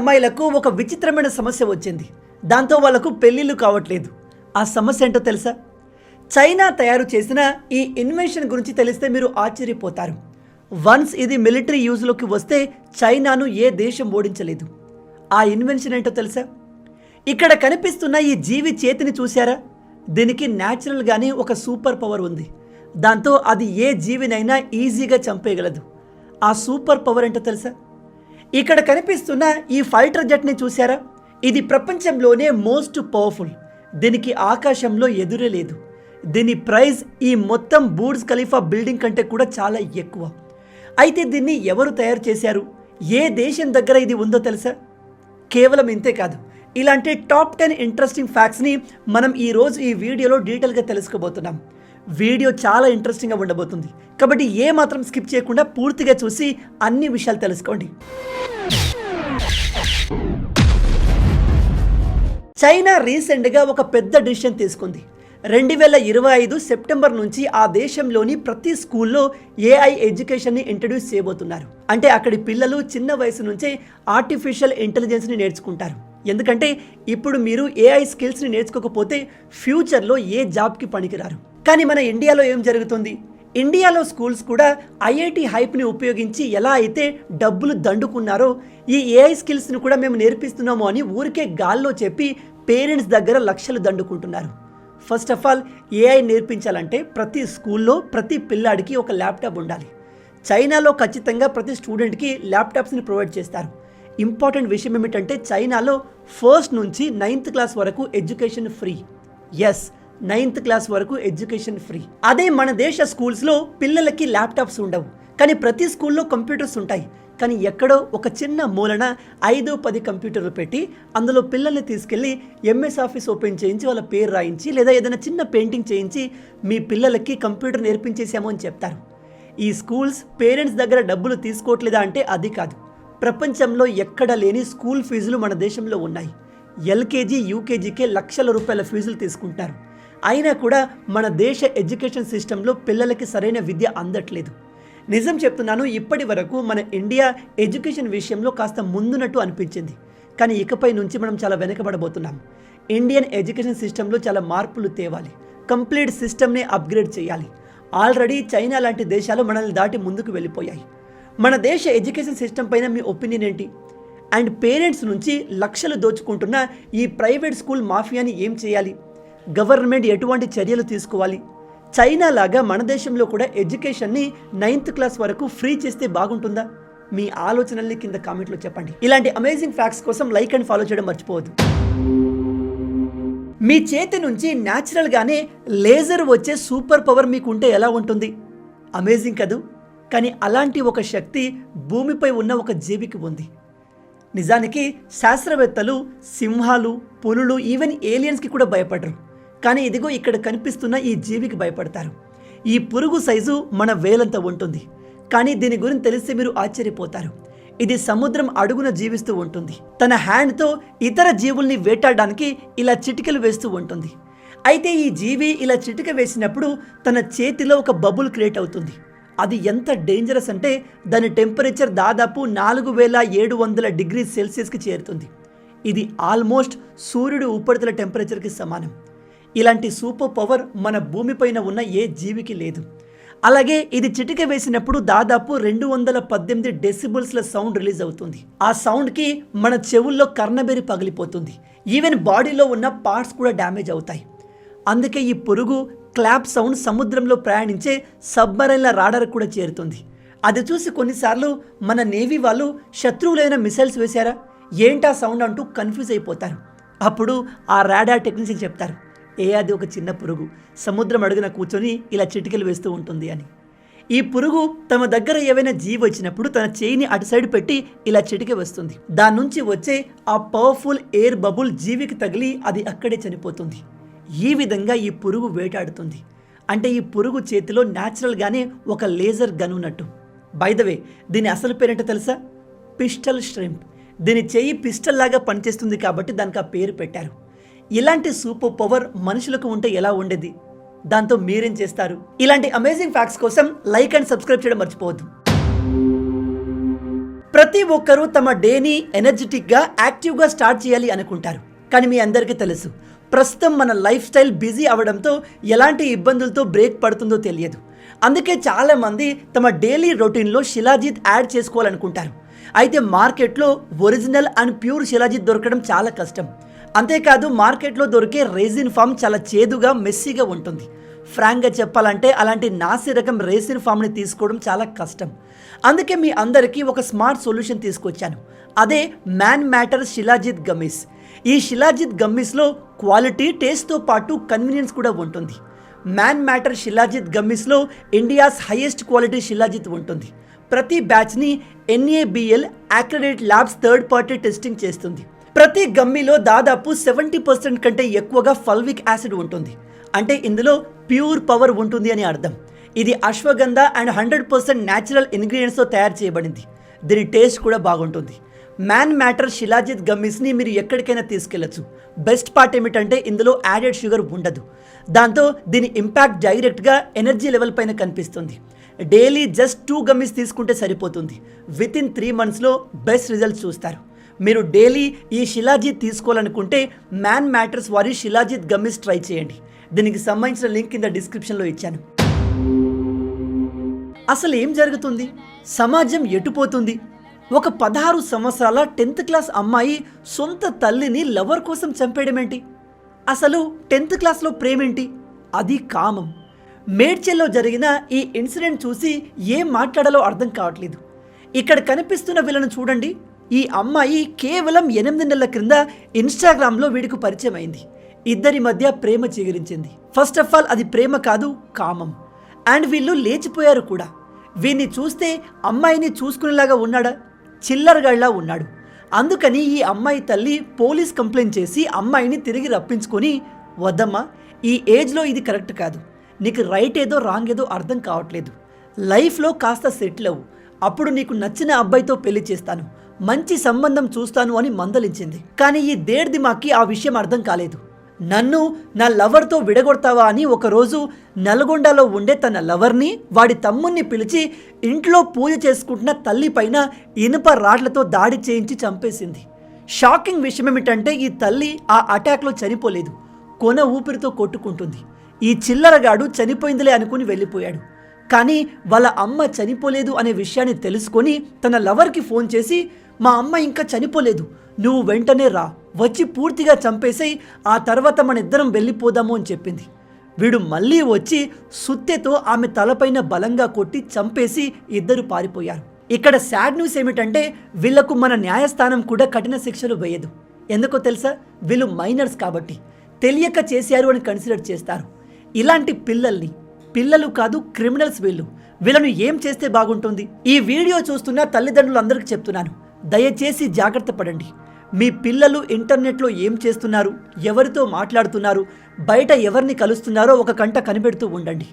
అమ్మాయిలకు ఒక విచిత్రమైన సమస్య వచ్చింది. దాంతో వాళ్ళకు పెళ్ళిళ్ళు కావట్లేదు. ఆ సమస్య ఏంటో తెలుసా? చైనా తయారు చేసిన ఈ ఇన్వెన్షన్ గురించి తెలిస్తే మీరు ఆశ్చర్యపోతారు. వన్స్ ఇది మిలిటరీ యూజ్లోకి వస్తే చైనాను ఏ దేశం ఓడించలేదు. ఆ ఇన్వెన్షన్ ఏంటో తెలుసా? ఇక్కడ కనిపిస్తున్న ఈ జీవి చేతిని చూశారా? దీనికి న్యాచురల్గానే ఒక సూపర్ పవర్ ఉంది. దాంతో అది ఏ జీవినైనా ఈజీగా చంపేయగలదు. ఆ సూపర్ పవర్ ఏంటో తెలుసా? ఇక్కడ కనిపిస్తున్న ఈ ఫైటర్ జెట్ని చూశారా? ఇది ప్రపంచంలోనే మోస్ట్ పవర్ఫుల్. దీనికి ఆకాశంలో ఎదురే లేదు. దీని ప్రైస్ ఈ మొత్తం బుర్జ్ ఖలీఫా బిల్డింగ్ కంటే కూడా చాలా ఎక్కువ. అయితే దీన్ని ఎవరు తయారు చేశారు? ఏ దేశం దగ్గర ఇది ఉందో తెలుసా? కేవలం ఇంతే కాదు, ఇలాంటి టాప్ 10 ఇంట్రెస్టింగ్ ఫ్యాక్ట్స్ని మనం ఈరోజు ఈ వీడియోలో డీటెయిల్గా తెలుసుకోబోతున్నాం. వీడియో చాలా ఇంట్రెస్టింగ్గా ఉండబోతుంది కాబట్టి ఏ మాత్రం స్కిప్ చేయకుండా పూర్తిగా చూసి అన్ని విషయాలు తెలుసుకోండి. చైనా రీసెంట్గా ఒక పెద్ద డిసిషన్ తీసుకుంది. 2025 సెప్టెంబర్ నుంచి ఆ దేశంలోని ప్రతి స్కూల్లో ఏఐ ఎడ్యుకేషన్ని ఇంట్రడ్యూస్ చేయబోతున్నారు. అంటే అక్కడి పిల్లలు చిన్న వయసు నుంచే ఆర్టిఫిషియల్ ఇంటెలిజెన్స్ని నేర్చుకుంటారు. ఎందుకంటే ఇప్పుడు మీరు ఏఐ స్కిల్స్ని నేర్చుకోకపోతే ఫ్యూచర్లో ఏ జాబ్కి పనికిరారు. కానీ మన ఇండియాలో ఏం జరుగుతుంది? ఇండియాలో స్కూల్స్ కూడా ఐఐటి హైప్ని ఉపయోగించి ఎలా అయితే డబ్బులు దండుకున్నారో ఈ ఏఐ స్కిల్స్ని కూడా మేము నేర్పిస్తున్నాము అని ఊరికే గాల్లో చెప్పి పేరెంట్స్ దగ్గర లక్షలు దండుకుంటున్నారు. ఫస్ట్ ఆఫ్ ఆల్ ఏఐ నేర్పించాలంటే ప్రతి స్కూల్లో ప్రతి పిల్లాడికి ఒక ల్యాప్టాప్ ఉండాలి. చైనాలో ఖచ్చితంగా ప్రతి స్టూడెంట్కి ల్యాప్టాప్స్ని ప్రొవైడ్ చేస్తారు. ఇంపార్టెంట్ విషయం ఏమిటంటే చైనాలో 1st నుంచి 9th క్లాస్ వరకు education free. Yes, 9th class వరకు ఎడ్యుకేషన్ ఫ్రీ. అదే మన దేశ స్కూల్స్లో పిల్లలకి ల్యాప్టాప్స్ ఉండవు, కానీ ప్రతి స్కూల్లో కంప్యూటర్స్ ఉంటాయి. కానీ ఎక్కడో ఒక చిన్న మూలన 5-10 కంప్యూటర్లు పెట్టి అందులో పిల్లల్ని తీసుకెళ్ళి ఎంఎస్ ఆఫీస్ ఓపెన్ చేయించి వాళ్ళ పేరు రాయించి లేదా ఏదైనా చిన్న పెయింటింగ్ చేయించి మీ పిల్లలకి కంప్యూటర్ నేర్పించేసాము అని చెప్తారు. ఈ స్కూల్స్ పేరెంట్స్ దగ్గర డబ్బులు తీసుకోవట్లేదా అంటే అది కాదు. ప్రపంచంలో ఎక్కడ లేని స్కూల్ ఫీజులు మన దేశంలో ఉన్నాయి. ఎల్కేజీ యూకేజీకే లక్షల రూపాయల ఫీజులు తీసుకుంటారు. అయినా కూడా మన దేశ ఎడ్యుకేషన్ సిస్టంలో పిల్లలకి సరైన విద్య అందట్లేదు. నిజం చెప్తున్నాను, ఇప్పటి వరకు మన ఇండియా ఎడ్యుకేషన్ విషయంలో కాస్త ముందున్నట్టు అనిపించింది. కానీ ఇకపై నుంచి మనం చాలా వెనకబడబోతున్నాం. ఇండియన్ ఎడ్యుకేషన్ సిస్టంలో చాలా మార్పులు తేవాలి. కంప్లీట్ సిస్టమ్ని అప్గ్రేడ్ చేయాలి. ఆల్రెడీ చైనా లాంటి దేశాలు మనల్ని దాటి ముందుకు వెళ్ళిపోయాయి. మన దేశ ఎడ్యుకేషన్ సిస్టమ్ పైన మీ ఒపీనియన్ ఏంటి? అండ్ పేరెంట్స్ నుంచి లక్షలు దోచుకుంటున్న ఈ ప్రైవేట్ స్కూల్ మాఫియాని ఏం చేయాలి? గవర్నమెంట్ ఎటువంటి చర్యలు తీసుకోవాలి? చైనా లాగా మన దేశంలో కూడా ఎడ్యుకేషన్ని 9th క్లాస్ వరకు ఫ్రీ చేస్తే బాగుంటుందా? మీ ఆలోచనల్ని కింద కామెంట్లో చెప్పండి. ఇలాంటి అమేజింగ్ ఫ్యాక్ట్స్ కోసం లైక్ అండ్ ఫాలో చేయడం మర్చిపోవద్దు. మీ చేతి నుంచి న్యాచురల్గానే లేజర్ వచ్చే సూపర్ పవర్ మీకు ఉంటే ఎలా ఉంటుంది? అమేజింగ్ కదూ? కానీ అలాంటి ఒక శక్తి భూమిపై ఉన్న ఒక జీవికి ఉంది. నిజానికి శాస్త్రవేత్తలు సింహాలు, పులులు, ఈవెన్ ఏలియన్స్కి కూడా భయపడరు. కానీ ఇదిగో ఇక్కడ కనిపిస్తున్న ఈ జీవికి భయపడతారు. ఈ పురుగు సైజు మన వేలంత ఉంటుంది. కానీ దీని గురించి తెలిస్తే మీరు ఆశ్చర్యపోతారు. ఇది సముద్రం అడుగున జీవిస్తూ ఉంటుంది. తన హ్యాండ్తో ఇతర జీవుల్ని వేటాడడానికి ఇలా చిటికలు వేస్తూ ఉంటుంది. అయితే ఈ జీవి ఇలా చిటిక వేసినప్పుడు తన చేతిలో ఒక బబుల్ క్రియేట్ అవుతుంది. అది ఎంత డేంజరస్ అంటే దాని టెంపరేచర్ దాదాపు 4700 డిగ్రీ సెల్సియస్కి చేరుతుంది. ఇది ఆల్మోస్ట్ సూర్యుడు ఉపరితల టెంపరేచర్కి సమానం. ఇలాంటి సూపర్ పవర్ మన భూమిపైన ఉన్న ఏ జీవికి లేదు. అలాగే ఇది చిటిక వేసినప్పుడు దాదాపు 218 డెసిబుల్స్ల సౌండ్ రిలీజ్ అవుతుంది. ఆ సౌండ్కి మన చెవుల్లో కర్ణబెరి పగిలిపోతుంది. ఈవెన్ బాడీలో ఉన్న పార్ట్స్ కూడా డ్యామేజ్ అవుతాయి. అందుకే ఈ పురుగు క్లాప్ సౌండ్ సముద్రంలో ప్రయాణించే సబ్మరైన్ల రాడార్ కూడా చేరుతుంది. అది చూసి కొన్నిసార్లు మన నేవీ వాళ్ళు శత్రువులైన మిసైల్స్ వేశారా, ఏంటా సౌండ్ అంటూ కన్ఫ్యూజ్ అయిపోతారు. అప్పుడు ఆ రాడార్ టెక్నీషియన్ చెప్తారు, అది ఒక చిన్న పురుగు సముద్రం అడుగున కూర్చొని ఇలా చిటికలు వేస్తూ ఉంటుంది అని. ఈ పురుగు తమ దగ్గర ఏవైనా జీవి వచ్చినప్పుడు తన చేయిని అటు సైడ్ పెట్టి ఇలా చిటిక వేస్తుంది. దాని నుంచి వచ్చే ఆ పవర్ఫుల్ ఎయిర్ బబుల్ జీవికి తగిలి అది అక్కడే చనిపోతుంది. ఈ విధంగా ఈ పురుగు వేటాడుతుంది. అంటే ఈ పురుగు చేతిలో న్యాచురల్గానే ఒక లేజర్ గన్ ఉన్నట్టు. బై ద వే, దీని అసలు పేరేంటో తెలుసా? Pistol shrimp. దీని చేయి పిస్టల్ లాగా పనిచేస్తుంది కాబట్టి దానికి ఆ పేరు పెట్టారు. ఇలాంటి సూపర్ పవర్ మనుషులకు ఉంటే ఎలా ఉండేది? దాంతో మీరేం చేస్తారు? ఇలాంటి అమేజింగ్ ఫ్యాక్ట్స్ కోసం లైక్ అండ్ సబ్స్క్రైబ్ చేయడం మర్చిపోవద్దు. ప్రతి ఒక్కరూ తమ డేని ఎనర్జెటిక్గా యాక్టివ్గా స్టార్ట్ చేయాలి అనుకుంటారు. కానీ మీ అందరికీ తెలుసు, ప్రస్తుతం మన లైఫ్ స్టైల్ బిజీ అవడంతో ఎలాంటి ఇబ్బందులతో బ్రేక్ పడుతుందో తెలియదు. అందుకే చాలామంది తమ డైలీ రొటీన్లో శిలాజిత్ యాడ్ చేసుకోవాలనుకుంటారు. అయితే మార్కెట్లో ఒరిజినల్ అండ్ ప్యూర్ శిలాజిత్ దొరకడం చాలా కష్టం. అంతేకాదు మార్కెట్లో దొరికే రేజిన్ ఫామ్ చాలా చేదుగా మెస్సీగా ఉంటుంది. ఫ్రాంక్గా చెప్పాలంటే అలాంటి నాసి రకం రేజిన్ ఫామ్ని తీసుకోవడం చాలా కష్టం. అందుకే మీ అందరికీ ఒక స్మార్ట్ సొల్యూషన్ తీసుకొచ్చాను. అదే మ్యాన్ మ్యాటర్ శిలాజిత్ గమ్మీస్. ఈ శిలాజిత్ గమ్మీస్లో క్వాలిటీ, టేస్ట్తో పాటు కన్వీనియన్స్ కూడా ఉంటుంది. మ్యాన్ మ్యాటర్ శిలాజిత్ గమ్మీస్లో ఇండియాస్ హైయెస్ట్ క్వాలిటీ శిలాజిత్ ఉంటుంది. ప్రతి బ్యాచ్ని NABL accredit labs third party testing చేస్తుంది. ప్రతి గమ్మీలో దాదాపు 70% కంటే ఎక్కువగా ఫల్విక్ యాసిడ్ ఉంటుంది. అంటే ఇందులో ప్యూర్ పవర్ ఉంటుంది అని అర్థం. ఇది అశ్వగంధ అండ్ 100% న్యాచురల్ ఇంగ్రీడియంట్స్తో తయారు చేయబడింది. దీని టేస్ట్ కూడా బాగుంటుంది. మ్యాన్ మ్యాటర్ శిలాజిత్ గమ్మీస్ని మీరు ఎక్కడికైనా తీసుకెళ్లొచ్చు. బెస్ట్ పార్ట్ ఏమిటంటే ఇందులో యాడెడ్ షుగర్ ఉండదు. దాంతో దీని ఇంపాక్ట్ డైరెక్ట్గా ఎనర్జీ లెవెల్ పైన కనిపిస్తుంది. డైలీ జస్ట్ 2 గమ్మీస్ తీసుకుంటే సరిపోతుంది. వితిన్ 3 monthsలో బెస్ట్ రిజల్ట్స్ చూస్తారు. మీరు డైలీ ఈ శిలాజిత్ తీసుకోవాలనుకుంటే మ్యాన్ మ్యాటర్స్ వారి శిలాజిత్ గమ్మీస్ ట్రై చేయండి. దీనికి సంబంధించిన లింక్ కింద డిస్క్రిప్షన్లో ఇచ్చాను. అసలు ఏం జరుగుతుంది? సమాజం ఎటుపోతుంది? ఒక 16 సంవత్సరాల 10th క్లాస్ అమ్మాయి సొంత తల్లిని లవర్ కోసం చంపేయడమేంటి? అసలు 10th క్లాస్లో ప్రేమేంటి? అది కామం. మేడ్చల్లో జరిగిన ఈ ఇన్సిడెంట్ చూసి ఏం మాట్లాడాలో అర్థం కావట్లేదు. ఇక్కడ కనిపిస్తున్న వీళ్ళను చూడండి. ఈ అమ్మాయి కేవలం 8 నెలల క్రింద ఇన్స్టాగ్రామ్లో వీడికి పరిచయం అయింది. ఇద్దరి మధ్య ప్రేమ చిగురించింది. ఫస్ట్ ఆఫ్ ఆల్ అది ప్రేమ కాదు, కామం. అండ్ వీళ్ళు లేచిపోయారు కూడా. వీడిని చూస్తే అమ్మాయిని చూసుకునేలాగా ఉన్నాడా? చిల్లరగాళ్ళ ఉన్నాడు. అందుకని ఈ అమ్మాయి తల్లి పోలీస్ కంప్లైంట్ చేసి అమ్మాయిని తిరిగి రప్పించుకొని, వద్దమ్మా, ఈ ఏజ్లో ఇది కరెక్ట్ కాదు. నీకు రైట్ ఏదో రాంగ్ ఏదో అర్థం కావట్లేదు. లైఫ్లో కాస్త సెటిల్ అవ్వు. అప్పుడు నీకు నచ్చిన అబ్బాయితో పెళ్లి చేస్తాను, మంచి సంబంధం చూస్తాను అని మందలించింది. కానీ ఈ దేడ్ దిమాకి ఆ విషయం అర్థం కాలేదు. నన్ను నా లవర్తో విడగొడతావా అని ఒకరోజు నల్గొండలో ఉండే తన లవర్ని, వాడి తమ్ముణ్ణి పిలిచి ఇంట్లో పూజ చేసుకుంటున్న తల్లి పైన ఇనుప రాడ్లతో దాడి చేయించి చంపేసింది. షాకింగ్ విషయం ఏమిటంటే ఈ తల్లి ఆ అటాక్లో చనిపోలేదు, కొన ఊపిరితో కొట్టుకుంటుంది. ఈ చిల్లరగాడు చనిపోయిందిలే అనుకుని వెళ్ళిపోయాడు. కానీ వాళ్ళ అమ్మ చనిపోలేదు అనే విషయాన్ని తెలుసుకొని తన లవర్కి ఫోన్ చేసి, మా అమ్మ ఇంకా చనిపోలేదు, నువ్వు వెంటనే రా, వచ్చి పూర్తిగా చంపేసేయి, ఆ తర్వాత మన ఇద్దరం వెళ్ళిపోదాము అని చెప్పింది. వీడు మళ్ళీ వచ్చి సుత్తెతో ఆమె తలపైన బలంగా కొట్టి చంపేసి ఇద్దరు పారిపోయారు. ఇక్కడ సాడ్ న్యూస్ ఏమిటంటే వీళ్లకు మన న్యాయస్థానం కూడా కఠిన శిక్షలు వేయదు. ఎందుకో తెలుసా? వీళ్ళు మైనర్స్ కాబట్టి తెలియక చేశారు అని కన్సిడర్ చేస్తారు. ఇలాంటి పిల్లలు కాదు, క్రిమినల్స్ వీళ్ళను ఏం చేస్తే బాగుంటుంది? ఈ వీడియో చూస్తున్న తల్లిదండ్రులందరికీ చెప్తున్నాను, దయచేసి జాగ్రత్త పడండి. మీ పిల్లలు ఇంటర్నెట్లో ఏం చేస్తున్నారు, ఎవరితో మాట్లాడుతున్నారు, బయట ఎవరిని కలుస్తున్నారో ఒక కంట కనిపెడుతూ ఉండండి.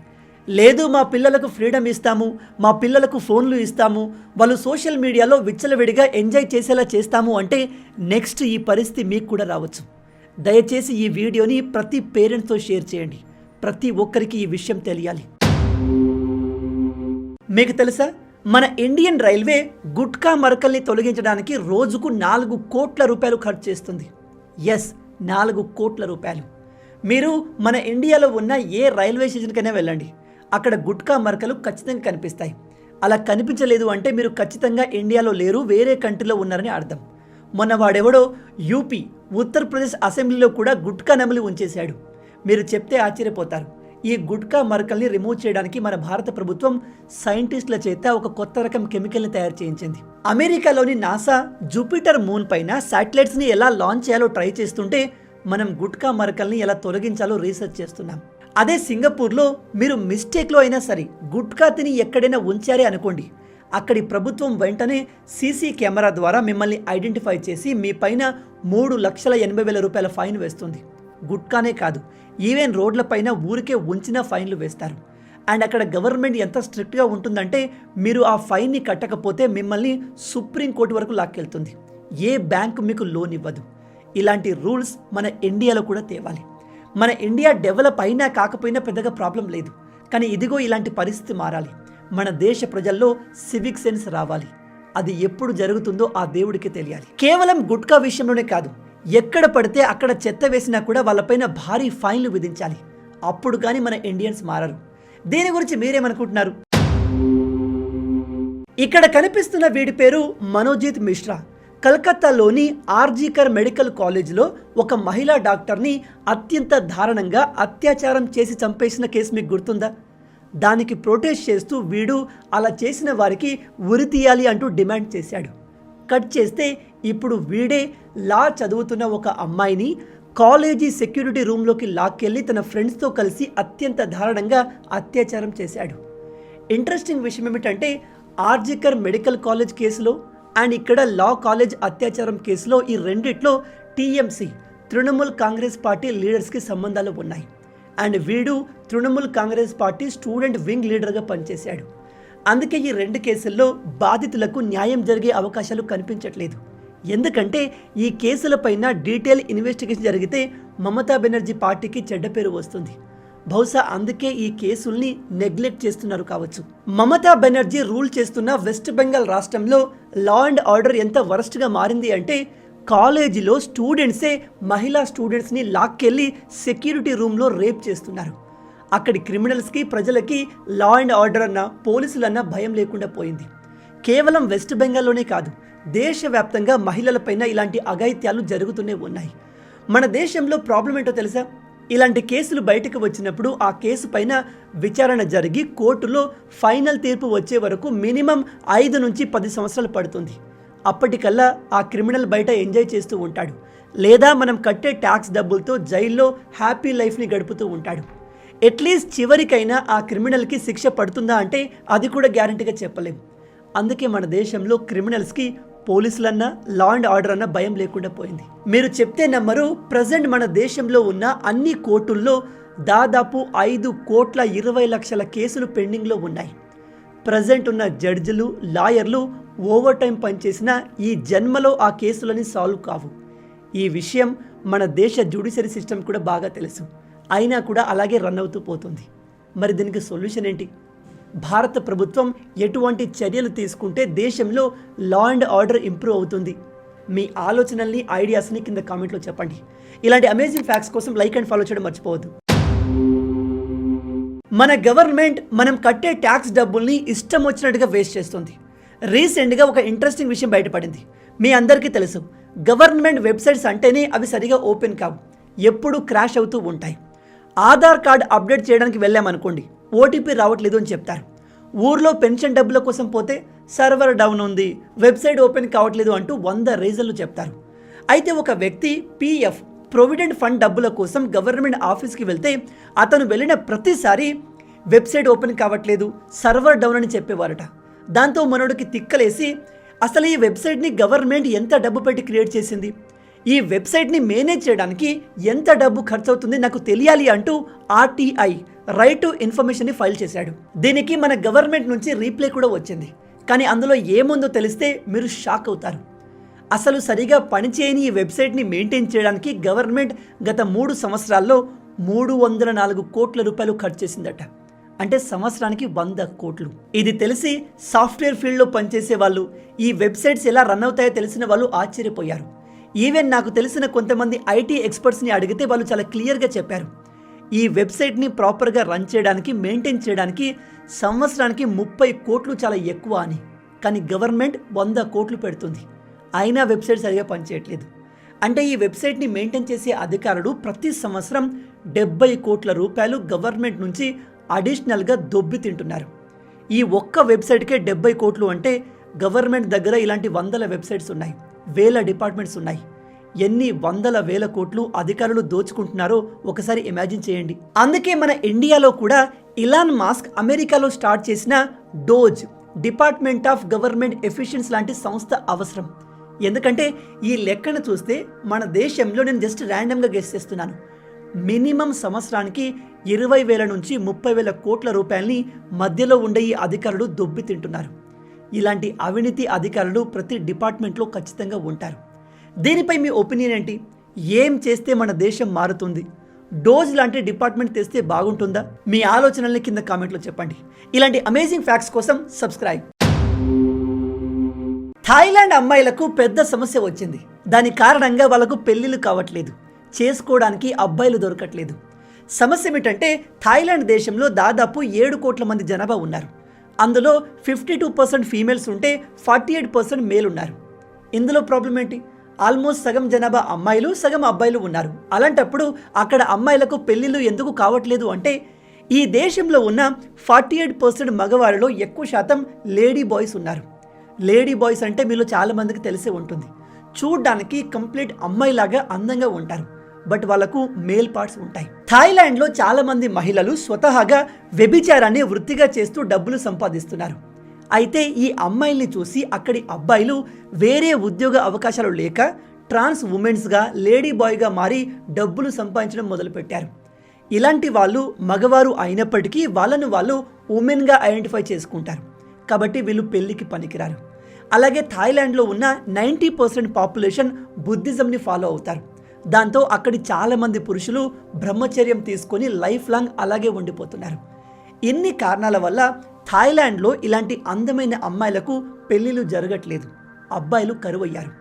లేదు మా పిల్లలకు ఫ్రీడమ్ ఇస్తాము, మా పిల్లలకు ఫోన్లు ఇస్తాము, వాళ్ళు సోషల్ మీడియాలో విచ్చలవిడిగా ఎంజాయ్ చేసేలా చేస్తాము అంటే నెక్స్ట్ ఈ పరిస్థితి మీకు కూడా రావచ్చు. దయచేసి ఈ వీడియోని ప్రతి పేరెంట్స్తో షేర్ చేయండి. ప్రతి ఒక్కరికి ఈ విషయం తెలియాలి. మీకు తెలుసా, మన ఇండియన్ రైల్వే గుట్కా మరకల్ని తొలగించడానికి రోజుకు 4 కోట్ల రూపాయలు ఖర్చు చేస్తుంది. ఎస్, 4 కోట్ల రూపాయలు. మీరు మన ఇండియాలో ఉన్న ఏ రైల్వే స్టేషన్కైనా వెళ్ళండి, అక్కడ గుట్కా మరకలు ఖచ్చితంగా కనిపిస్తాయి. అలా కనిపించలేదు అంటే మీరు ఖచ్చితంగా ఇండియాలో లేరు, వేరే కంట్రీలో ఉన్నారని అర్థం. మొన్న వాడెవడో యూపీ, ఉత్తరప్రదేశ్ అసెంబ్లీలో కూడా గుట్కా నమిలి ఉంచేశాడు. మీరు చెప్తే ఆశ్చర్యపోతారు. ఈ గుట్కా మరకల్ని రిమూవ్ చేయడానికి మన భారత ప్రభుత్వం సైంటిస్టుల చేత ఒక కొత్త రకం కెమికల్ని తయారు చేయించింది. అమెరికాలోని నాసా జూపిటర్ మూన్ పైన శాటిలైట్స్ని ఎలా లాంచ్ చేయాలో ట్రై చేస్తుంటే మనం గుట్కా మరకల్ని ఎలా తొలగించాలో రీసెర్చ్ చేస్తున్నాం. అదే సింగపూర్లో మీరు మిస్టేక్లో అయినా సరే గుట్కా తిని ఎక్కడైనా ఉంచారే అనుకోండి, అక్కడి ప్రభుత్వం వెంటనే సీసీ కెమెరా ద్వారా మిమ్మల్ని ఐడెంటిఫై చేసి మీ పైన 3,80,000 రూపాయల ఫైన్ వేస్తుంది. గుట్కానే కాదు, ఈవెన్ రోడ్లపైన ఊరికే ఉంచిన ఫైన్లు వేస్తారు. అండ్ అక్కడ గవర్నమెంట్ ఎంత స్ట్రిక్ట్గా ఉంటుందంటే మీరు ఆ ఫైన్ని కట్టకపోతే మిమ్మల్ని సుప్రీంకోర్టు వరకు లాక్కెళ్తుంది. ఏ బ్యాంకు మీకు లోన్ ఇవ్వదు. ఇలాంటి రూల్స్ మన ఇండియాలో కూడా తేవాలి. మన ఇండియా డెవలప్ అయినా కాకపోయినా పెద్దగా ప్రాబ్లం లేదు. కానీ ఇదిగో ఇలాంటి పరిస్థితి మారాలి. మన దేశ ప్రజల్లో సివిక్ సెన్స్ రావాలి. అది ఎప్పుడు జరుగుతుందో ఆ దేవుడికి తెలియాలి. కేవలం గుట్కా విషయంలోనే కాదు, ఎక్కడ పడితే అక్కడ చెత్త వేసినా కూడా వాళ్ళపైన భారీ ఫైన్లు విధించాలి. అప్పుడు కానీ మన ఇండియన్స్ మారరు. దీని గురించి మీరేమనుకుంటున్నారు? ఇక్కడ కనిపిస్తున్న వీడి పేరు మనోజిత్ మిశ్రా. కలకత్తాలోని ఆర్జీకర్ మెడికల్ కాలేజ్లో ఒక మహిళా డాక్టర్ని అత్యంత దారుణంగా అత్యాచారం చేసి చంపేసిన కేసు మీకు గుర్తుందా? దానికి ప్రొటెస్ట్ చేస్తూ వీడు అలా చేసిన వారికి ఉరి తీయాలి అంటూ డిమాండ్ చేశాడు. కట్ చేస్తే ఇప్పుడు వీడే లా చదువుతున్న ఒక అమ్మాయిని కాలేజీ సెక్యూరిటీ రూమ్లోకి లాక్కెళ్ళి తన ఫ్రెండ్స్తో కలిసి అత్యంత దారుణంగా అత్యాచారం చేశాడు. ఇంట్రెస్టింగ్ విషయం ఏమిటంటే ఆర్జికర్ మెడికల్ కాలేజ్ కేసులో అండ్ ఇక్కడ లా కాలేజ్ అత్యాచారం కేసులో ఈ రెండిట్లో టీఎంసీ తృణమూల్ కాంగ్రెస్ పార్టీ లీడర్స్కి సంబంధాలు ఉన్నాయి. అండ్ వీడు Trinamool Congress party student wing లీడర్గా పనిచేశాడు. అందుకే ఈ రెండు కేసుల్లో బాధితులకు న్యాయం జరిగే అవకాశాలు కనిపించట్లేదు. ఎందుకంటే ఈ కేసులపైన డీటెయిల్ ఇన్వెస్టిగేషన్ జరిగితే మమతా బెనర్జీ పార్టీకి చెడ్డ పేరు వస్తుంది. బహుశా అందుకే ఈ కేసుల్ని నెగ్లెక్ట్ చేస్తున్నారు కావచ్చు. మమతా బెనర్జీ రూల్ చేస్తున్న వెస్ట్ బెంగాల్ రాష్ట్రంలో లా అండ్ ఆర్డర్ ఎంత వరస్ట్గా మారింది అంటే కాలేజీలో స్టూడెంట్సే మహిళా స్టూడెంట్స్ని లాక్కెళ్ళి సెక్యూరిటీ రూమ్లో రేప్ చేస్తున్నారు. అక్కడి క్రిమినల్స్కి ప్రజలకి లా అండ్ ఆర్డర్ అన్న పోలీసులన్న భయం లేకుండా పోయింది. కేవలం వెస్ట్ బెంగాల్లోనే కాదు, దేశవ్యాప్తంగా మహిళలపైన ఇలాంటి అఘాయిత్యాలు జరుగుతూనే ఉన్నాయి. మన దేశంలో ప్రాబ్లం ఏంటో తెలుసా? ఇలాంటి కేసులు బయటకు వచ్చినప్పుడు ఆ కేసు పైన విచారణ జరిగి కోర్టులో ఫైనల్ తీర్పు వచ్చే వరకు మినిమం 5 నుంచి 10 సంవత్సరాలు పడుతుంది. అప్పటికల్లా ఆ క్రిమినల్ బయట ఎంజాయ్ చేస్తూ ఉంటాడు, లేదా మనం కట్టే ట్యాక్స్ డబ్బులతో జైల్లో హ్యాపీ లైఫ్ని గడుపుతూ ఉంటాడు. అట్లీస్ట్ చివరికైనా ఆ క్రిమినల్కి శిక్ష పడుతుందా అంటే అది కూడా గ్యారంటీగా చెప్పలేం. అందుకే మన దేశంలో క్రిమినల్స్కి పోలీసులన్నా లా అండ్ ఆర్డర్ అన్న భయం లేకుండా పోయింది. మీరు చెప్తే నమ్మరు, ప్రజెంట్ మన దేశంలో ఉన్న అన్ని కోర్టుల్లో దాదాపు 5,20,00,000 కేసులు పెండింగ్లో ఉన్నాయి. ప్రజెంట్ ఉన్న జడ్జిలు, లాయర్లు ఓవర్ టైం పనిచేసిన ఈ జన్మలో ఆ కేసులని సాల్వ్ కావు. ఈ విషయం మన దేశ జ్యుడిషియరీ సిస్టమ్ కూడా బాగా తెలుసు. అయినా కూడా అలాగే రన్ అవుతూ పోతుంది. మరి దీనికి సొల్యూషన్ ఏంటి? భారత ప్రభుత్వం ఎటువంటి చర్యలు తీసుకుంటే దేశంలో లా అండ్ ఆర్డర్ ఇంప్రూవ్ అవుతుంది? మీ ఆలోచనల్ని, ఐడియాస్ని కింద కామెంట్లో చెప్పండి. ఇలాంటి అమేజింగ్ ఫ్యాక్ట్స్ కోసం లైక్ అండ్ ఫాలో చేయడం మర్చిపోవద్దు. మన గవర్నమెంట్ మనం కట్టే ట్యాక్స్ డబ్బుల్ని ఇష్టం వచ్చినట్టుగా వేస్ట్ చేస్తుంది. రీసెంట్గా ఒక ఇంట్రెస్టింగ్ విషయం బయటపడింది. మీ అందరికీ తెలుసు, గవర్నమెంట్ వెబ్సైట్స్ అంటేనే అవి సరిగా ఓపెన్ కావు, ఎప్పుడూ క్రాష్ అవుతూ ఉంటాయి. ఆధార్ కార్డ్ అప్డేట్ చేయడానికి వెళ్ళామనుకోండి, ఓటీపీ రావట్లేదు అని చెప్తారు. ఊర్లో పెన్షన్ డబ్బుల కోసం పోతే సర్వర్ డౌన్ ఉంది, వెబ్సైట్ ఓపెన్ కావట్లేదు అంటూ 100 రీజన్లు చెప్తారు. అయితే ఒక వ్యక్తి పీఎఫ్ ప్రొవిడెంట్ ఫండ్ డబ్బుల కోసం గవర్నమెంట్ ఆఫీస్కి వెళ్తే అతను వెళ్ళిన ప్రతిసారి వెబ్సైట్ ఓపెన్ కావట్లేదు, సర్వర్ డౌన్ అని చెప్పేవారట. దాంతో మనోడికి తిక్కలేసి అసలు ఈ వెబ్సైట్ని గవర్నమెంట్ ఎంత డబ్బు పెట్టి క్రియేట్ చేసింది, ఈ వెబ్సైట్ని మేనేజ్ చేయడానికి ఎంత డబ్బు ఖర్చు అవుతుంది నాకు తెలియాలి అంటూ ఆర్టీఐ రైట్ టు ఇన్ఫర్మేషన్ని ఫైల్ చేశాడు. దీనికి మన గవర్నమెంట్ నుంచి రీప్లై కూడా వచ్చింది. కానీ అందులో ఏముందో తెలిస్తే మీరు షాక్ అవుతారు. అసలు సరిగా పనిచేయని ఈ వెబ్సైట్ని మెయింటైన్ చేయడానికి గవర్నమెంట్ గత 3 సంవత్సరాల్లో 304 కోట్ల రూపాయలు ఖర్చు చేసిందట. అంటే సంవత్సరానికి 100 కోట్లు. ఇది తెలిసి సాఫ్ట్వేర్ ఫీల్డ్లో పనిచేసే వాళ్ళు, ఈ వెబ్సైట్స్ ఎలా రన్ అవుతాయో తెలిసిన వాళ్ళు ఆశ్చర్యపోయారు. ఈవెన్ నాకు తెలిసిన కొంతమంది ఐటీ ఎక్స్పర్ట్స్ని అడిగితే వాళ్ళు చాలా క్లియర్గా చెప్పారు, ఈ వెబ్సైట్ని ప్రాపర్గా రన్ చేయడానికి, మెయింటైన్ చేయడానికి సంవత్సరానికి 30 కోట్లు చాలా ఎక్కువ అని. కానీ గవర్నమెంట్ 100 కోట్లు పెడుతుంది, అయినా వెబ్సైట్ సరిగా పనిచేయట్లేదు. అంటే ఈ వెబ్సైట్ని మెయింటైన్ చేసే అధికారులు ప్రతి సంవత్సరం 70 కోట్ల రూపాయలు గవర్నమెంట్ నుంచి అడిషనల్గా దొబ్బి తింటున్నారు. ఈ ఒక్క వెబ్సైట్కే 70 కోట్లు అంటే గవర్నమెంట్ దగ్గర ఇలాంటి 100 వెబ్సైట్స్ ఉన్నాయి, 1000 డిపార్ట్మెంట్స్ ఉన్నాయి. ఎన్ని 100,000 కోట్లు అధికారులు దోచుకుంటున్నారో ఒకసారి ఇమాజిన్ చేయండి. అందుకే మన ఇండియాలో కూడా ఇలాన్ మాస్క్ అమెరికాలో స్టార్ట్ చేసిన DOGE, department of government efficiency లాంటి సంస్థ అవసరం. ఎందుకంటే ఈ లెక్కను చూస్తే మన దేశంలో, నేను జస్ట్ ర్యాండమ్గా గెస్ చేస్తున్నాను, మినిమం సంవత్సరానికి 20,000 నుంచి 30,000 కోట్ల రూపాయలని మధ్యలో ఉండే ఈ అధికారులు దొబ్బి తింటున్నారు. ఇలాంటి అవినీతి అధికారులు ప్రతి డిపార్ట్మెంట్లో ఖచ్చితంగా ఉంటారు. దీనిపై మీ ఒపీనియన్ ఏంటి? ఏం చేస్తే మన దేశం మారుతుంది? డోజ్ లాంటి డిపార్ట్మెంట్ తెస్తే బాగుంటుందా? మీ ఆలోచనల్ని కింద కామెంట్లో చెప్పండి. ఇలాంటి అమేజింగ్ ఫ్యాక్ట్స్ కోసం సబ్స్క్రైబ్. థాయిలాండ్ అమ్మాయిలకు పెద్ద సమస్య వచ్చింది. దాని కారణంగా వాళ్ళకు పెళ్లిళ్ళు కావట్లేదు, చేసుకోవడానికి అబ్బాయిలు దొరకట్లేదు. సమస్య ఏమిటంటే థాయిలాండ్ దేశంలో దాదాపు 7 కోట్ల మంది జనాభా ఉన్నారు. అందులో 52% ఫీమేల్స్ ఉంటే 48% మేల్ ఉన్నారు. ఇందులో ప్రాబ్లం ఏంటి? ఆల్మోస్ట్ సగం జనాభా అమ్మాయిలు, సగం అబ్బాయిలు ఉన్నారు. అలాంటప్పుడు అక్కడ అమ్మాయిలకు పెళ్లిళ్ళు ఎందుకు కావట్లేదు అంటే ఈ దేశంలో ఉన్న 48% మగవారిలో ఎక్కువ శాతం లేడీ బాయ్స్ ఉన్నారు. లేడీ బాయ్స్ అంటే మీలో చాలా మందికి తెలిసే ఉంటుంది. చూడ్డానికి కంప్లీట్ అమ్మాయిలాగా అందంగా ఉంటారు, బట్ వాళ్ళకు మేల్ పార్ట్స్ ఉంటాయి. థాయిలాండ్లో చాలా మంది మహిళలు స్వతహాగా వ్యభిచారాన్ని వృత్తిగా చేస్తూ డబ్బులు సంపాదిస్తున్నారు. అయితే ఈ అమ్మాయిల్ని చూసి అక్కడి అబ్బాయిలు వేరే ఉద్యోగ అవకాశాలు లేక ట్రాన్స్ ఉమెన్స్గా, లేడీ బాయ్గా మారి డబ్బులు సంపాదించడం మొదలుపెట్టారు. ఇలాంటి వాళ్ళు మగవారు అయినప్పటికీ వాళ్ళను వాళ్ళు ఉమెన్గా ఐడెంటిఫై చేసుకుంటారు. కాబట్టి వీళ్ళు పెళ్లికి పనికిరారు. అలాగే థాయిలాండ్లో ఉన్న 90% పాపులేషన్ బుద్ధిజంని ఫాలో అవుతారు. దాంతో అక్కడి చాలామంది పురుషులు బ్రహ్మచర్యం తీసుకొని లైఫ్ లాంగ్ అలాగే ఉండిపోతున్నారు. ఇన్ని కారణాల వల్ల థాయిలాండ్లో ఇలాంటి అందమైన అమ్మాయిలకు పెళ్లిళ్ళు జరగట్లేదు, అబ్బాయిలు కరువయ్యారు.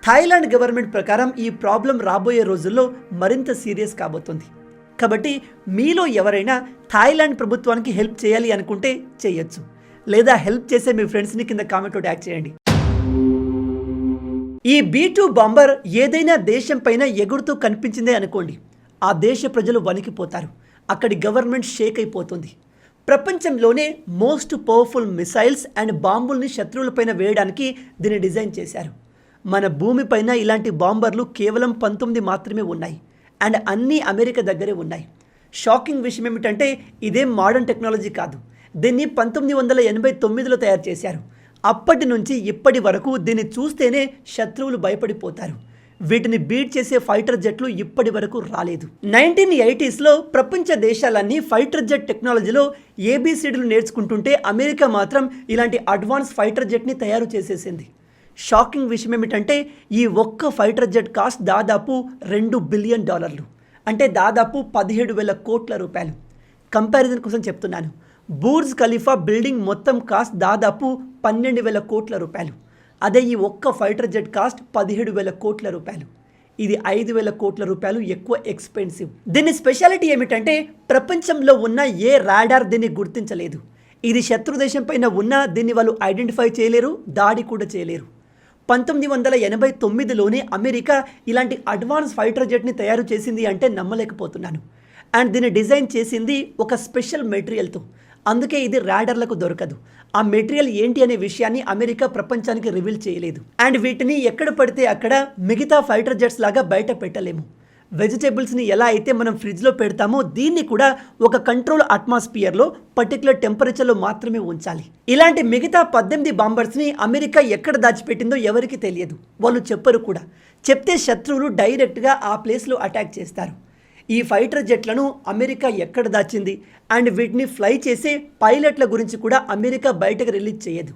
థాయిలాండ్ గవర్నమెంట్ ప్రకారం ఈ ప్రాబ్లం రాబోయే రోజుల్లో మరింత సీరియస్ కాబోతుంది. కాబట్టి మీలో ఎవరైనా థాయిలాండ్ ప్రభుత్వానికి హెల్ప్ చేయాలి అనుకుంటే చేయొచ్చు, లేదా హెల్ప్ చేసే మీ ఫ్రెండ్స్ని కింద కామెంట్లో ట్యాగ్ చేయండి. ఈ B-2 బాంబర్ ఏదైనా దేశం పైన ఎగురుతూ కనిపించిందే అనుకోండి, ఆ దేశ ప్రజలు వణికిపోతారు, అక్కడి గవర్నమెంట్ షేక్ అయిపోతుంది. ప్రపంచంలోనే మోస్ట్ పవర్ఫుల్ మిసైల్స్ అండ్ బాంబుల్ని శత్రువులపైన వేయడానికి దీన్ని డిజైన్ చేశారు. మన భూమిపైన ఇలాంటి బాంబర్లు కేవలం 19 మాత్రమే ఉన్నాయి, అండ్ అన్నీ అమెరికా దగ్గరే ఉన్నాయి. షాకింగ్ విషయం ఏమిటంటే ఇదేం మోడర్న్ టెక్నాలజీ కాదు, దీన్ని 1989లో తయారు చేశారు. అప్పటి నుంచి ఇప్పటి వరకు దీన్ని చూస్తేనే శత్రువులు భయపడిపోతారు. వీటిని బీట్ చేసే ఫైటర్ జెట్లు ఇప్పటి వరకు రాలేదు. 1980sలో ప్రపంచ దేశాలన్నీ ఫైటర్ జెట్ టెక్నాలజీలో ABCDలు నేర్చుకుంటుంటే అమెరికా మాత్రం ఇలాంటి అడ్వాన్స్ ఫైటర్ జెట్ని తయారు చేసేసింది. షాకింగ్ విషయం ఏమిటంటే ఈ ఒక్క ఫైటర్ జెట్ కాస్ట్ దాదాపు $2 బిలియన్, అంటే దాదాపు 17,000 కోట్ల రూపాయలు. కంపారిజన్ కోసం చెప్తున్నాను, బూర్జ్ ఖలీఫా బిల్డింగ్ మొత్తం కాస్ట్ దాదాపు 12,000 కోట్ల రూపాయలు. అదే ఈ ఒక్క ఫైటర్ జెట్ కాస్ట్ 17,000 కోట్ల రూపాయలు. ఇది 5,000 కోట్ల రూపాయలు ఎక్కువ ఎక్స్పెన్సివ్. దీని స్పెషాలిటీ ఏమిటంటే ప్రపంచంలో ఉన్న ఏ రాడార్ దీన్ని గుర్తించలేదు. ఇది శత్రు దేశం పైన ఉన్నా దీన్ని వాళ్ళు ఐడెంటిఫై చేయలేరు, దాడి కూడా చేయలేరు. 1989లోనే అమెరికా ఇలాంటి అడ్వాన్స్ ఫైటర్ జెట్ని తయారు చేసింది అంటే నమ్మలేకపోతున్నాను. అండ్ దీన్ని డిజైన్ చేసింది ఒక స్పెషల్ మెటీరియల్తో, అందుకే ఇది రాడర్లకు దొరకదు. ఆ మెటీరియల్ ఏంటి అనే విషయాన్ని అమెరికా ప్రపంచానికి రివీల్ చేయలేదు. అండ్ వీటిని ఎక్కడ పడితే అక్కడ మిగతా ఫైటర్ జెట్స్ లాగా బయట పెట్టలేము. వెజిటేబుల్స్ని ఎలా అయితే మనం ఫ్రిడ్జ్లో పెడతామో దీన్ని కూడా ఒక కంట్రోల్ అట్మాస్ఫియర్లో పర్టికులర్ టెంపరేచర్లో మాత్రమే ఉంచాలి. ఇలాంటి మిగతా 18 బాంబర్స్ని అమెరికా ఎక్కడ దాచిపెట్టిందో ఎవరికి తెలియదు, వాళ్ళు చెప్పరు కూడా. చెప్తే శత్రువులు డైరెక్ట్గా ఆ ప్లేస్లో అటాక్ చేస్తారు. ఈ ఫైటర్ జెట్లను అమెరికా ఎక్కడ దాచింది అండ్ వీటిని ఫ్లై చేసే పైలట్ల గురించి కూడా అమెరికా బయటకు రిలీజ్ చేయదు.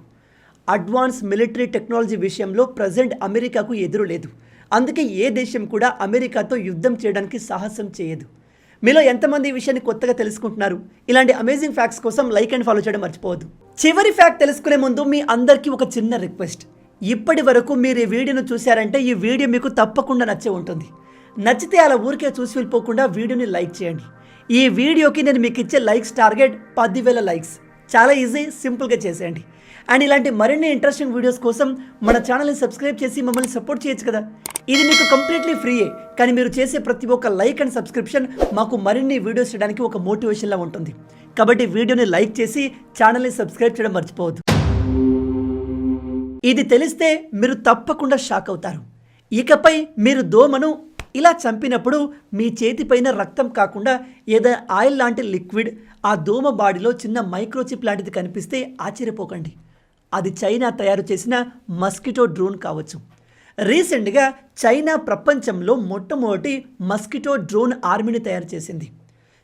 అడ్వాన్స్ మిలిటరీ టెక్నాలజీ విషయంలో ప్రజెంట్ అమెరికాకు ఎదురు లేదు. అందుకే ఏ దేశం కూడా అమెరికాతో యుద్ధం చేయడానికి సాహసం చేయదు. మీలో ఎంతమంది ఈ విషయాన్ని కొత్తగా తెలుసుకుంటున్నారు? ఇలాంటి అమేజింగ్ ఫ్యాక్ట్స్ కోసం లైక్ అండ్ ఫాలో చేయడం మర్చిపోవద్దు. చివరి ఫ్యాక్ట్ తెలుసుకునే ముందు మీ అందరికీ ఒక చిన్న రిక్వెస్ట్. ఇప్పటి వరకు మీరు ఈ వీడియోను చూశారంటే ఈ వీడియో మీకు తప్పకుండా నచ్చే ఉంటుంది. నచ్చితే అలా ఊరికే చూసి వెళ్ళిపోకుండా వీడియోని లైక్ చేయండి. ఈ వీడియోకి నేను మీకు ఇచ్చే లైక్స్ టార్గెట్ 10,000 లైక్స్. చాలా ఈజీ, సింపుల్గా చేసేయండి. అండ్ ఇలాంటి మరిన్ని ఇంట్రెస్టింగ్ వీడియోస్ కోసం మన ఛానల్ని సబ్స్క్రైబ్ చేసి మమ్మల్ని సపోర్ట్ చేయొచ్చు కదా. ఇది మీకు కంప్లీట్లీ ఫ్రీయే, కానీ మీరు చేసే ప్రతి ఒక్క లైక్ అండ్ సబ్స్క్రిప్షన్ మాకు మరిన్ని వీడియోస్ చేయడానికి ఒక మోటివేషన్లా ఉంటుంది. కాబట్టి వీడియోని లైక్ చేసి ఛానల్ని సబ్స్క్రైబ్ చేయడం మర్చిపోవద్దు. ఇది తెలిస్తే మీరు తప్పకుండా షాక్ అవుతారు. ఇకపై మీరు దోమను ఇలా చంపినప్పుడు మీ చేతిపైన రక్తం కాకుండా ఏదైనా ఆయిల్ లాంటి లిక్విడ్ ఆ దోమ బాడీలో చిన్న మైక్రోచిప్ లాంటిది కనిపిస్తే ఆశ్చర్యపోకండి. అది చైనా తయారు చేసిన మస్కిటో డ్రోన్ కావచ్చు. రీసెంట్గా చైనా ప్రపంచంలో మొట్టమొదటి మస్కిటో డ్రోన్ ఆర్మీని తయారు చేసింది.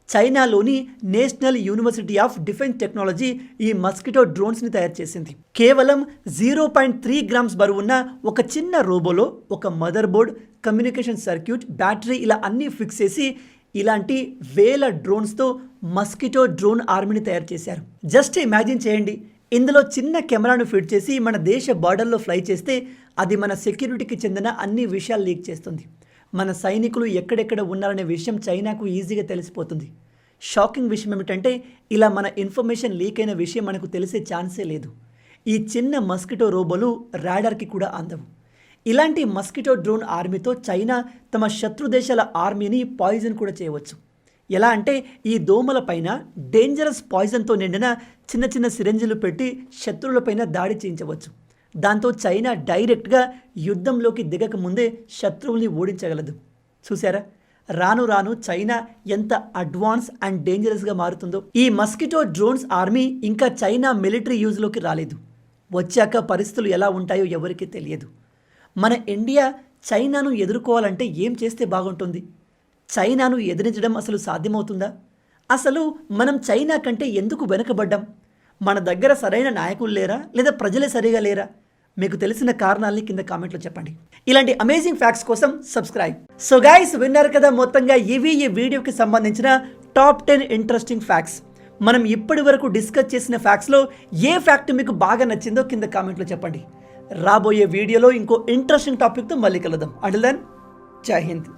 చైనాలోని national university of defence technology ఈ మస్కిటో డ్రోన్స్ని తయారు చేసింది. కేవలం 0.3 గ్రామ్స్ బరువున్న ఒక చిన్న రోబోలో ఒక mother board, communication circuit, battery ఇలా అన్నీ ఫిక్స్ చేసి ఇలాంటి వేల డ్రోన్స్తో మస్కిటో డ్రోన్ ఆర్మీని తయారు చేశారు. జస్ట్ ఇమాజిన్ చేయండి, ఇందులో చిన్న కెమెరాను ఫిట్ చేసి మన దేశ బార్డర్లో ఫ్లై చేస్తే అది మన సెక్యూరిటీకి చెందిన అన్ని విషయాలు లీక్ చేస్తుంది. మన సైనికులు ఎక్కడెక్కడ ఉన్నారనే విషయం చైనాకు ఈజీగా తెలిసిపోతుంది. షాకింగ్ విషయం ఏమిటంటే ఇలా మన ఇన్ఫర్మేషన్ లీక్ అయిన విషయం మనకు తెలిసే ఛాన్సే లేదు. ఈ చిన్న మస్కిటో రోబోలు రాడార్కి కూడా అందవు. ఇలాంటి మస్కిటో డ్రోన్ ఆర్మీతో చైనా తమ శత్రు దేశాల ఆర్మీని పాయిజన్ కూడా చేయవచ్చు. ఎలా అంటే ఈ దోమల పైన డేంజరస్ పాయిజన్తో నిండిన చిన్న చిన్న సిరంజిలు పెట్టి శత్రువులపైన దాడి చేయించవచ్చు. దాంతో చైనా డైరెక్ట్గా యుద్ధంలోకి దిగక ముందే శత్రువుల్ని ఓడించగలదు. చూసారా, రాను రాను చైనా ఎంత అడ్వాన్స్ అండ్ డేంజరస్గా మారుతుందో. ఈ మస్కిటో డ్రోన్స్ ఆర్మీ ఇంకా చైనా మిలిటరీ యూజ్లోకి రాలేదు. వచ్చాక పరిస్థితులు ఎలా ఉంటాయో ఎవరికీ తెలియదు. మన ఇండియా చైనాను ఎదుర్కోవాలంటే ఏం చేస్తే బాగుంటుంది? చైనాను ఎదిరించడం అసలు సాధ్యమవుతుందా? అసలు మనం చైనా కంటే ఎందుకు వెనుకబడ్డాం? మన దగ్గర సరైన నాయకులు లేరా, లేదా ప్రజలే సరిగా లేరా? మీకు తెలిసిన కారణాలని కింద కామెంట్లో చెప్పండి. ఇలాంటి అమేజింగ్ ఫ్యాక్ట్స్ కోసం సబ్స్క్రైబ్. సో గైస్, విన్నారు కదా, మొత్తంగా ఇవి ఈ వీడియోకి సంబంధించిన టాప్ 10 ఇంట్రెస్టింగ్ ఫ్యాక్ట్స్. మనం ఇప్పటి వరకు డిస్కస్ చేసిన ఫ్యాక్ట్స్లో ఏ ఫ్యాక్ట్ మీకు బాగా నచ్చిందో కింద కామెంట్లో చెప్పండి. రాబోయే వీడియోలో ఇంకో ఇంట్రెస్టింగ్ టాపిక్తో మళ్ళీ కలుద్దాం. అంటిల్ దెన్, జై హింద్.